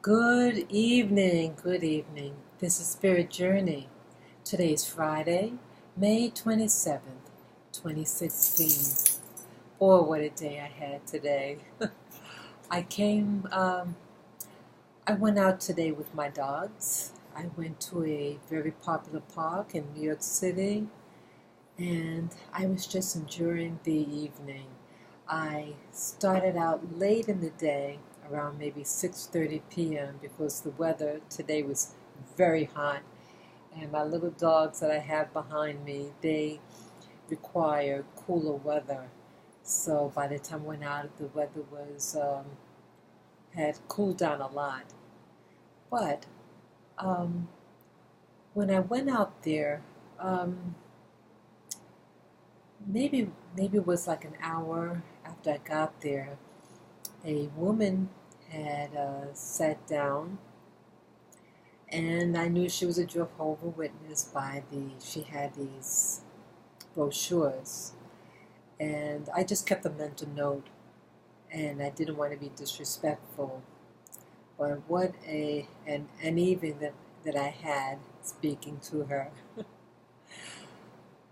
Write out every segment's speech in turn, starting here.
Good evening, good evening. This is Spirit Journey. Today is Friday, May 27th, 2016. Boy, what a day I had today. I came, I went out today with my dogs. I went to a very popular park in New York City, and I was just enjoying the evening. I started out late in the day, around maybe 6:30 p.m. because the weather today was very hot, and my little dogs that I have behind me, they require cooler weather. So by the time I went out, the weather was had cooled down a lot. But um, when I went out there, um, maybe it was like an hour after I got there, a woman had sat down, and I knew she was a Jehovah Witness by she had these brochures, and I just kept a mental note, and I didn't want to be disrespectful. But what an evening that I had speaking to her.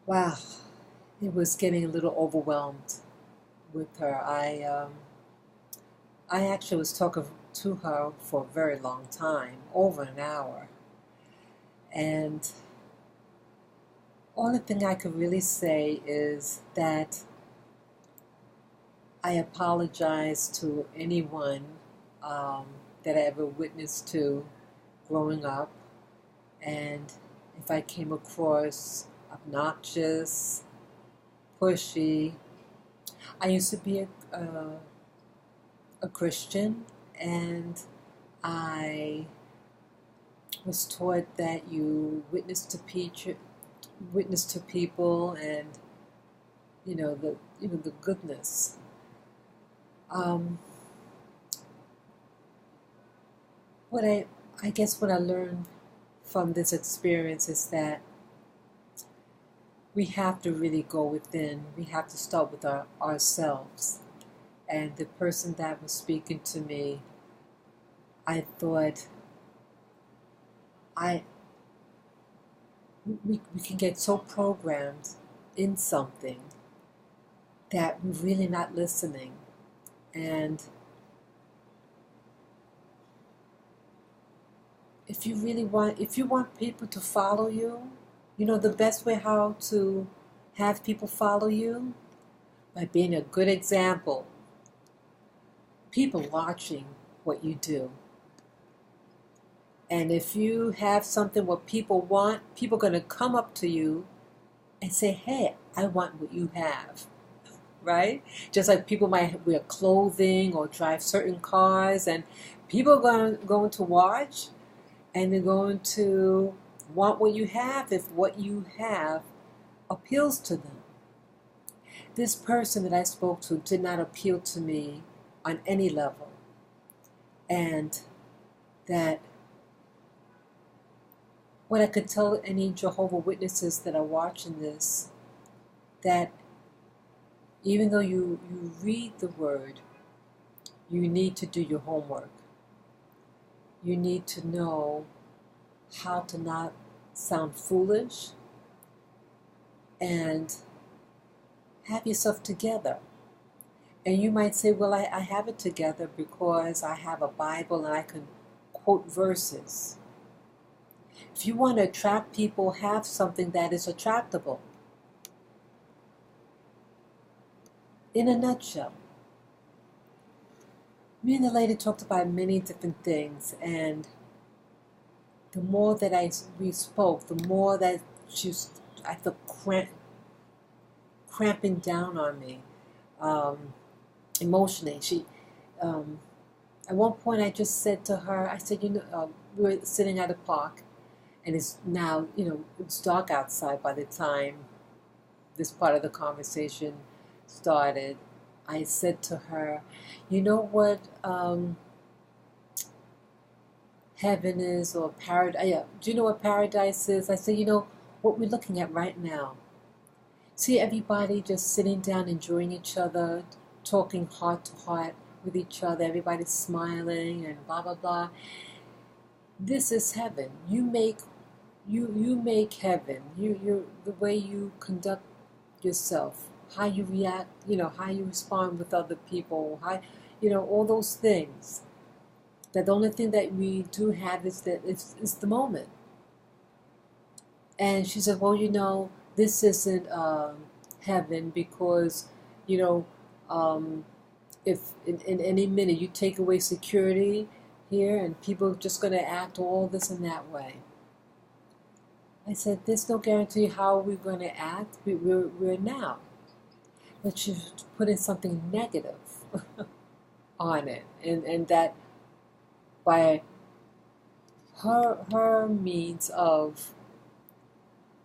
Wow, it was getting a little overwhelmed with her. I actually was talking to her for a very long time, over an hour. And only thing I could really say is that I apologize to anyone that I ever witnessed to growing up. And if I came across obnoxious, pushy, I used to be a Christian, and I was taught that you witness to people, and the goodness. Um, what I guess what I learned from this experience is that we have to really go within. We have to start with ourselves. And the person that was speaking to me, I thought we can get so programmed in something that we're really not listening. And if you want people to follow you, the best way how to have people follow you, by being a good example. People watching what you do. And if you have something what people want, people are going to come up to you and say, hey, I want what you have, right? Just like people might wear clothing or drive certain cars, and people are going to watch, and they're going to want what you have if what you have appeals to them. This person that I spoke to did not appeal to me on any level. And that what I could tell any Jehovah Witnesses that are watching this, that even though you read the word, you need to do your homework. You need to know how to not sound foolish and have yourself together. And you might say, well, I have it together because I have a Bible and I can quote verses. If you want to attract people, have something that is attractable. In a nutshell, me and the lady talked about many different things, and the more that we spoke, the more that I felt cramping down on me. Emotionally. At one point I just said to her, I said, we were sitting at a park, and it's now, it's dark outside by the time this part of the conversation started. I said to her, you know what heaven is, or paradise? Yeah, do you know what paradise is? I said, what we're looking at right now. See everybody just sitting down, enjoying each other, talking heart to heart, with each other. Everybody's smiling and blah blah blah. This is heaven. You make heaven. You the way you conduct yourself, how you react, how you respond with other people, how, all those things. That the only thing that we do have is that it's the moment. And she said, well, this isn't heaven because, if in any minute you take away security here and people are just going to act all this and that way. I said, there's no guarantee how we're going to act. We're now. But she's putting something negative on it. And that by her means of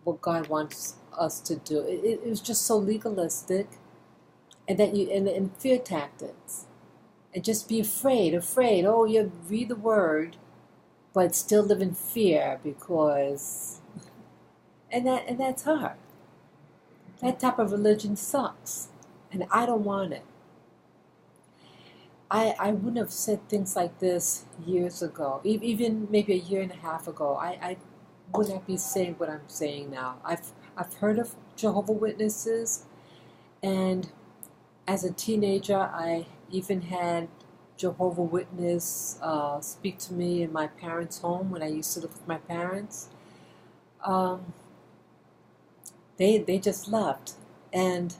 what God wants us to do, it was just so legalistic, and that and fear tactics. And just be afraid. Oh, you read the word, but still live in fear because... And that's her. That type of religion sucks. And I don't want it. I wouldn't have said things like this years ago. Even maybe a year and a half ago. I would not be saying what I'm saying now. I've heard of Jehovah Witnesses. And as a teenager, I even had Jehovah Witness speak to me in my parents' home when I used to live with my parents. They just left. And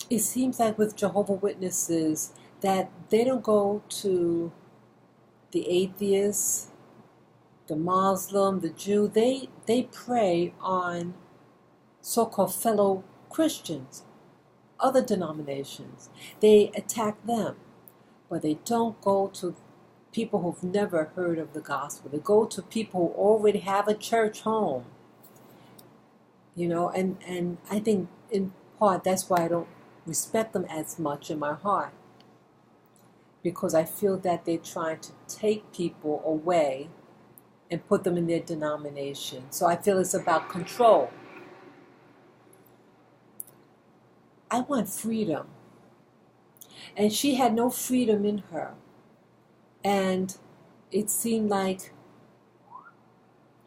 it seems like with Jehovah Witnesses that they don't go to the atheist, the Muslim, the Jew. They prey on so-called fellow Christians, other denominations. They attack them. But they don't go to people who've never heard of the gospel. They go to people who already have a church home. And I think in part that's why I don't respect them as much in my heart. Because I feel that they're trying to take people away and put them in their denomination. So I feel it's about control. I want freedom. And she had no freedom in her. And it seemed like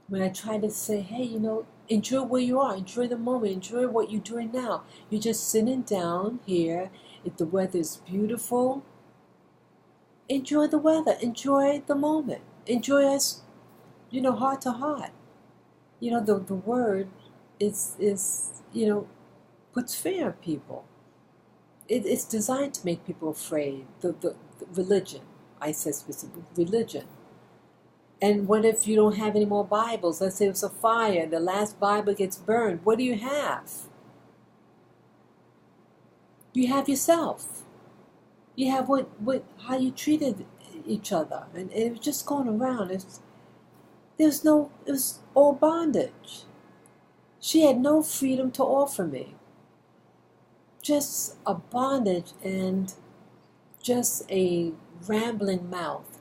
when I tried to say, hey, enjoy where you are, enjoy the moment, enjoy what you're doing now. You're just sitting down here. If the weather is beautiful, enjoy the weather, enjoy the moment, enjoy us, heart to heart. The word is puts fear in people. It's designed to make people afraid. The religion, I said specifically, religion. And what if you don't have any more Bibles? Let's say it's a fire and the last Bible gets burned. What do you have? You have yourself. You have how you treated each other. And it was just going around. It was all bondage. She had no freedom to offer me. Just a bondage and just a rambling mouth.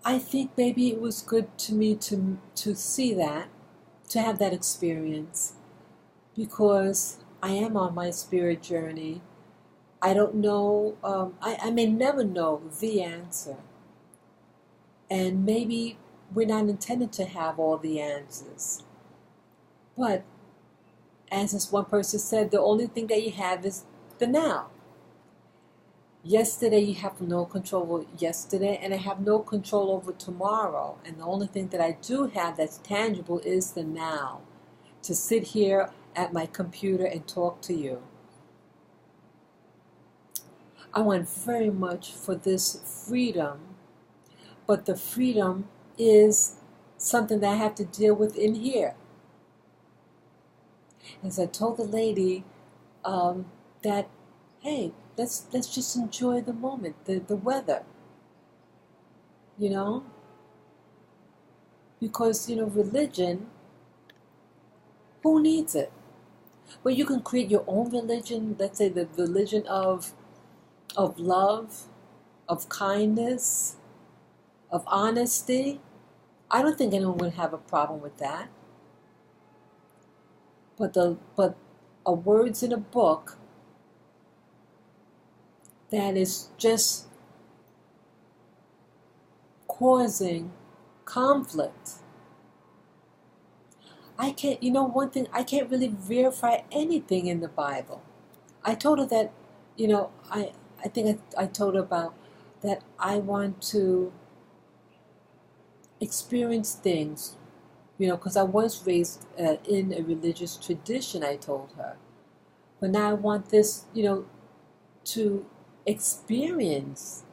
I think maybe it was good to me to see that, to have that experience, because I am on my spirit journey. I don't know, I may never know the answer. And maybe we're not intended to have all the answers. But as this one person said, the only thing that you have is the now. Yesterday, you have no control over yesterday, and I have no control over tomorrow. And the only thing that I do have that's tangible is the now. To sit here at my computer and talk to you. I want very much for this freedom, but the freedom is something that I have to deal with in here. As I told the lady that, hey, let's just enjoy the moment, the weather, because, religion, who needs it? Well, you can create your own religion, let's say the religion of love, of kindness, of honesty. I don't think anyone would have a problem with that. But words in a book that is just causing conflict. I can't, one thing, I can't really verify anything in the Bible. I told her that, I think I told her about that I want to experience things, because I was raised in a religious tradition, I told her. But now I want this, to experience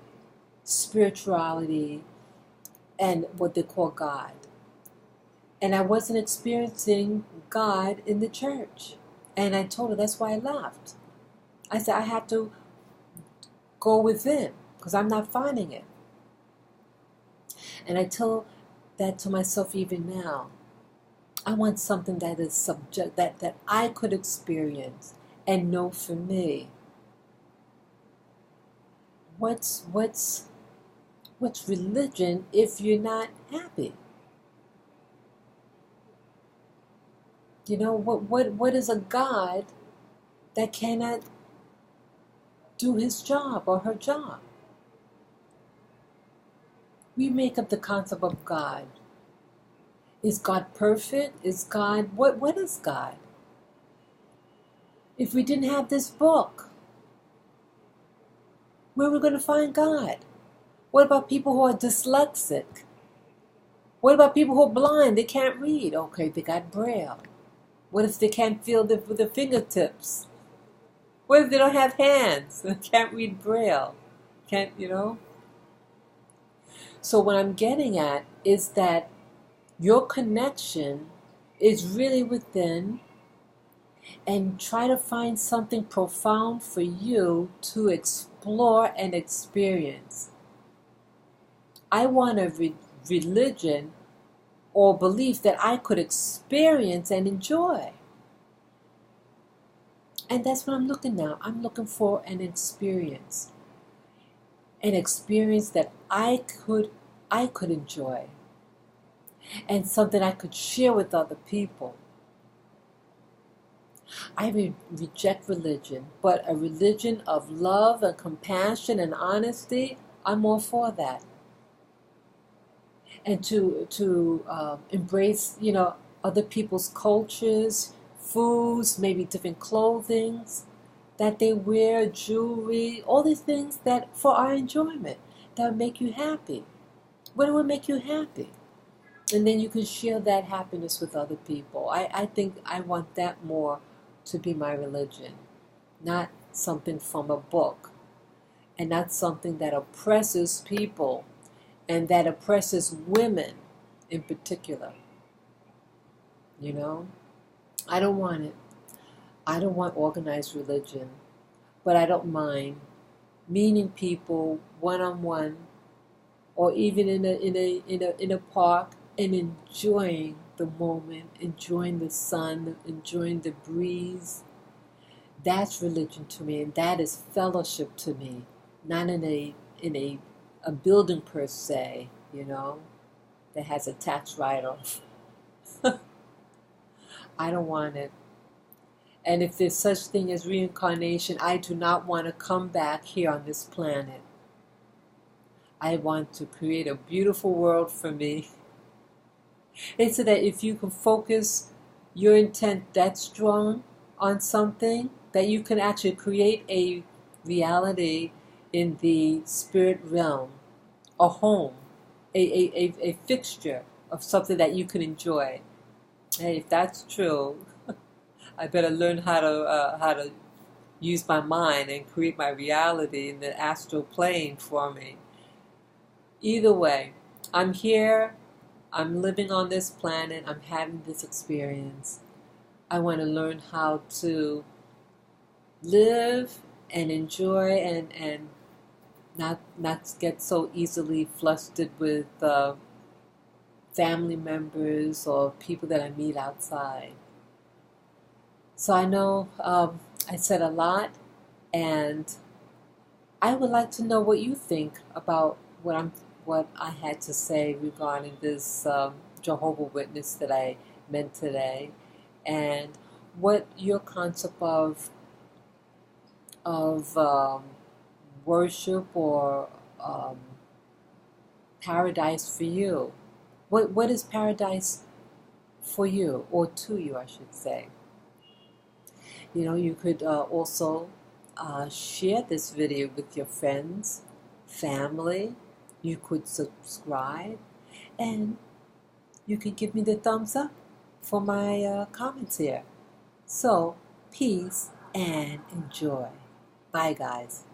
spirituality and what they call God. And I wasn't experiencing God in the church. And I told her that's why I left. I said I have to go within because I'm not finding it. And I tell that to myself even now. I want something that is that I could experience and know for me. What's religion if you're not happy? What is a God that cannot do his job or her job? We make up the concept of God. Is God perfect? Is God, what is God? If we didn't have this book, where are we going to find God? What about people who are dyslexic? What about people who are blind? They can't read. Okay, they got Braille. What if they can't feel with the fingertips? What if they don't have hands? They can't read Braille. Can't. So what I'm getting at is that your connection is really within, and try to find something profound for you to explore and experience. I want a religion or belief that I could experience and enjoy. And that's what I'm looking now. I'm looking for an experience. An experience that I could enjoy. And something I could share with other people. I reject religion, but a religion of love and compassion and honesty, I'm all for that. And to embrace, other people's cultures, foods, maybe different clothings that they wear, jewelry, all these things that for our enjoyment, that would make you happy. What would make you happy? And then you can share that happiness with other people. I think I want that more to be my religion, not something from a book, and not something that oppresses people and that oppresses women in particular. I don't want it. I don't want organized religion, but I don't mind meeting people one-on-one, or even in a park, and enjoying the moment, enjoying the sun, enjoying the breeze. That's religion to me, and that is fellowship to me, not in a building per se, that has a tax write-off. I don't want it. And if there's such thing as reincarnation, I do not want to come back here on this planet. I want to create a beautiful world for me. And so that if you can focus your intent that strong on something, that you can actually create a reality in the spirit realm, a home, a fixture of something that you can enjoy. Hey, if that's true, I better learn how to use my mind and create my reality in the astral plane for me. Either way, I'm here, I'm living on this planet, I'm having this experience. I want to learn how to live and enjoy and not get so easily flustered with family members or people that I meet outside. So I know I said a lot, and I would like to know what you think about what I had to say regarding this Jehovah Witness that I met today, and what your concept of worship or paradise for you? What is paradise for you, or to you, I should say? You know, you could also share this video with your friends, family. You could subscribe, and you could give me the thumbs up for my comments here. So, peace and enjoy. Bye, guys.